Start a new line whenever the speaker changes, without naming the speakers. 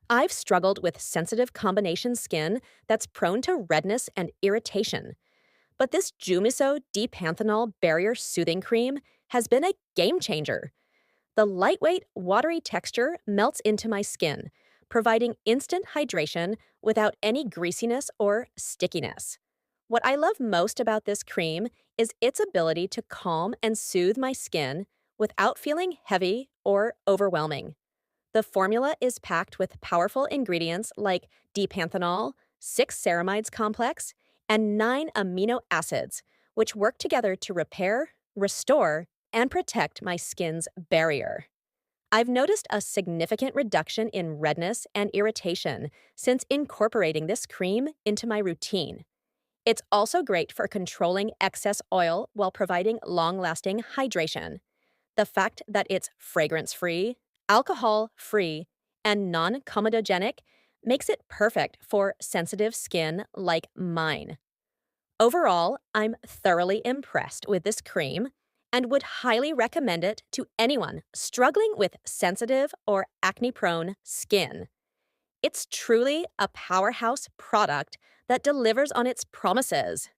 I've struggled with sensitive combination skin that's prone to redness and irritation. But this JUMISO D-Panthenol Barrier Soothing Cream has been a game changer. The lightweight, watery texture melts into my skin, providing instant hydration without any greasiness or stickiness. What I love most about this cream is its ability to calm and soothe my skin without feeling heavy or overwhelming. The formula is packed with powerful ingredients like D-Panthenol, 6 ceramides complex, and 9 amino acids, which work together to repair, restore, and protect my skin's barrier. I've noticed a significant reduction in redness and irritation since incorporating this cream into my routine. It's also great for controlling excess oil while providing long-lasting hydration. The fact that it's fragrance-free, alcohol-free, and non-comedogenic makes it perfect for sensitive skin like mine. Overall, I'm thoroughly impressed with this cream and would highly recommend it to anyone struggling with sensitive or acne-prone skin. It's truly a powerhouse product that delivers on its promises.